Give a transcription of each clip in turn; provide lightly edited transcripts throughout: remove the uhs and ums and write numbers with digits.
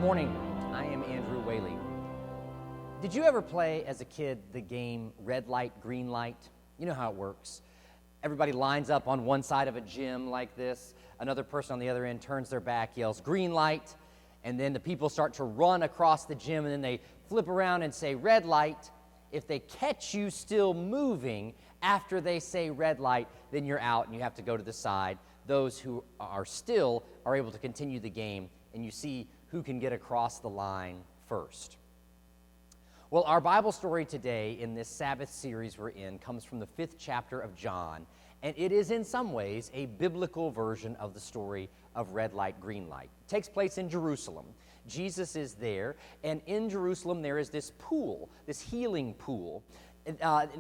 Morning, I am Andrew Whaley. Did you ever play as a kid the game red light, green light? You know how it works. Everybody lines up on one side of a gym like this. Another person on the other end turns their back, yells green light, and then the people start to run across the gym, and then they flip around and say red light. If they catch you still moving after they say red light, then you're out and you have to go to the side. Those who are still are able to continue the game, and you see who can get across the line first. Well, our Bible story today in this Sabbath series we're in comes from the 5th chapter of John, and it is in some ways a biblical version of the story of red light, green light. It takes place in Jerusalem. Jesus is there, and in Jerusalem there is this pool, this healing pool,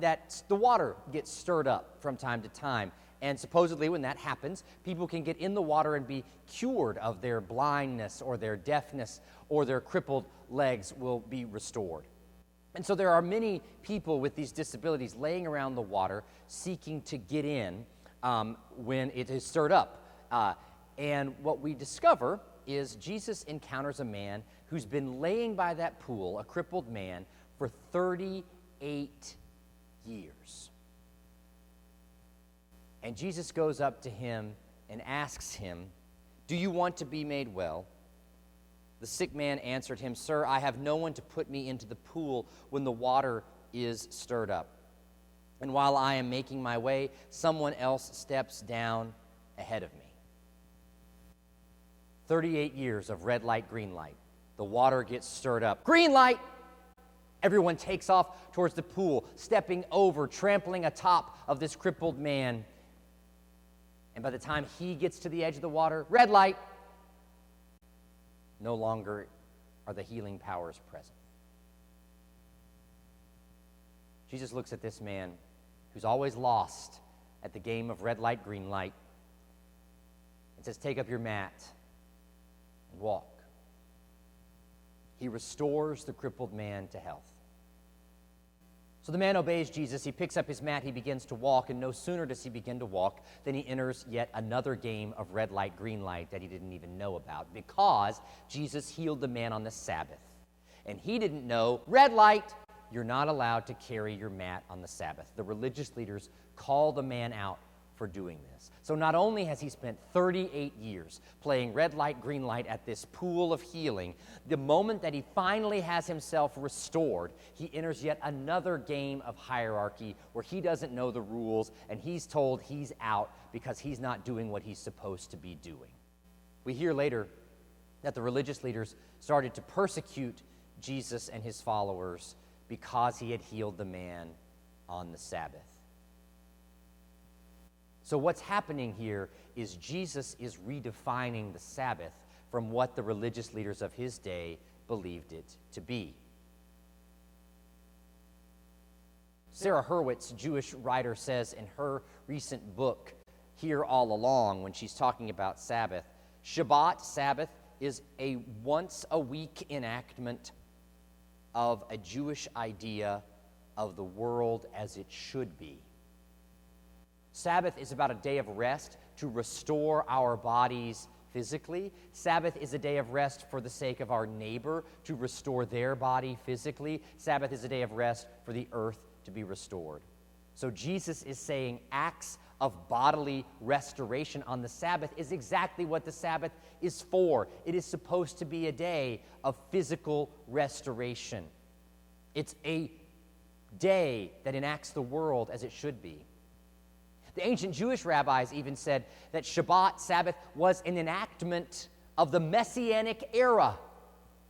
that the water gets stirred up from time to time. And supposedly when that happens, people can get in the water and be cured of their blindness or their deafness, or their crippled legs will be restored. And so there are many people with these disabilities laying around the water seeking to get in when it is stirred up. And what we discover is Jesus encounters a man who's been laying by that pool, a crippled man, for 38 years. And Jesus goes up to him and asks him, "Do you want to be made well?" The sick man answered him, "Sir, I have no one to put me into the pool when the water is stirred up. And while I am making my way, someone else steps down ahead of me." 38 years of red light, green light. The water gets stirred up. Green light! Everyone takes off towards the pool, stepping over, trampling atop of this crippled man. And by the time he gets to the edge of the water, red light, no longer are the healing powers present. Jesus looks at this man who's always lost at the game of red light, green light, and says, "Take up your mat and walk." He restores the crippled man to health. So the man obeys Jesus. He picks up his mat. He begins to walk. And no sooner does he begin to walk than he enters yet another game of red light, green light that he didn't even know about, because Jesus healed the man on the Sabbath. And he didn't know, red light, you're not allowed to carry your mat on the Sabbath. The religious leaders call the man out for doing this. So not only has he spent 38 years playing red light, green light at this pool of healing, the moment that he finally has himself restored, he enters yet another game of hierarchy where he doesn't know the rules and he's told he's out because he's not doing what he's supposed to be doing. We hear later that the religious leaders started to persecute Jesus and his followers because he had healed the man on the Sabbath. So what's happening here is Jesus is redefining the Sabbath from what the religious leaders of his day believed it to be. Sarah Hurwitz, Jewish writer, says in her recent book, Here All Along, when she's talking about Sabbath, Shabbat, Sabbath, is a once-a-week enactment of a Jewish idea of the world as it should be. Sabbath is about a day of rest to restore our bodies physically. Sabbath is a day of rest for the sake of our neighbor, to restore their body physically. Sabbath is a day of rest for the earth to be restored. So Jesus is saying acts of bodily restoration on the Sabbath is exactly what the Sabbath is for. It is supposed to be a day of physical restoration. It's a day that enacts the world as it should be. The ancient Jewish rabbis even said that Shabbat, Sabbath, was an enactment of the Messianic era.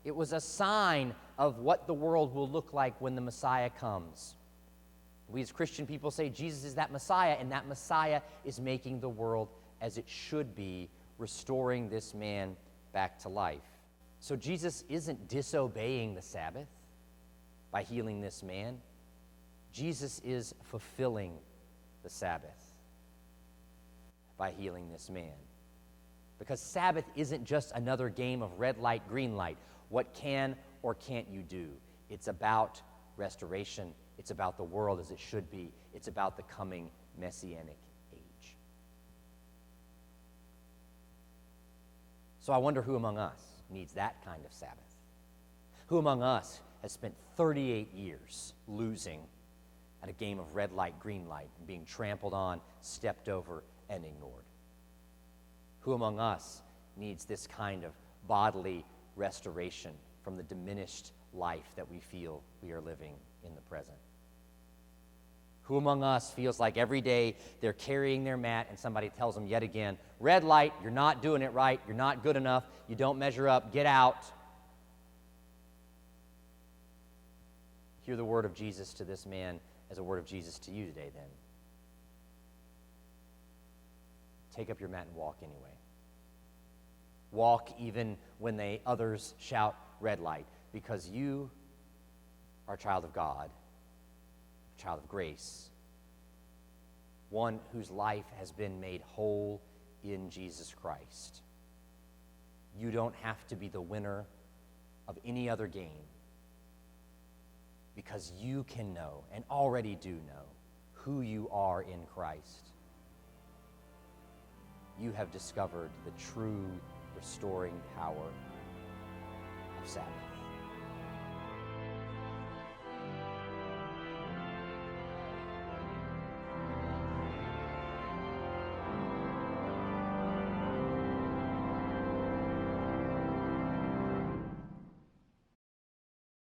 It was a sign of what the world will look like when the Messiah comes. We as Christian people say Jesus is that Messiah, and that Messiah is making the world as it should be, restoring this man back to life. So Jesus isn't disobeying the Sabbath by healing this man. Jesus is fulfilling the Sabbath by healing this man. Because Sabbath isn't just another game of red light, green light. What can or can't you do? It's about restoration. It's about the world as it should be. It's about the coming Messianic age. So I wonder who among us needs that kind of Sabbath? Who among us has spent 38 years losing at a game of red light, green light, and being trampled on, stepped over, and ignored? Who among us needs this kind of bodily restoration from the diminished life that we feel we are living in the present? Who among us feels like every day they're carrying their mat and somebody tells them yet again, red light, you're not doing it right, you're not good enough, you don't measure up, get out? Hear the word of Jesus to this man as a word of Jesus to you today, then. Take up your mat and walk anyway. Walk even when others shout red light, because you are a child of God, a child of grace, one whose life has been made whole in Jesus Christ. You don't have to be the winner of any other game, because you can know, and already do know, who you are in Christ. You have discovered the true restoring power of Sabbath.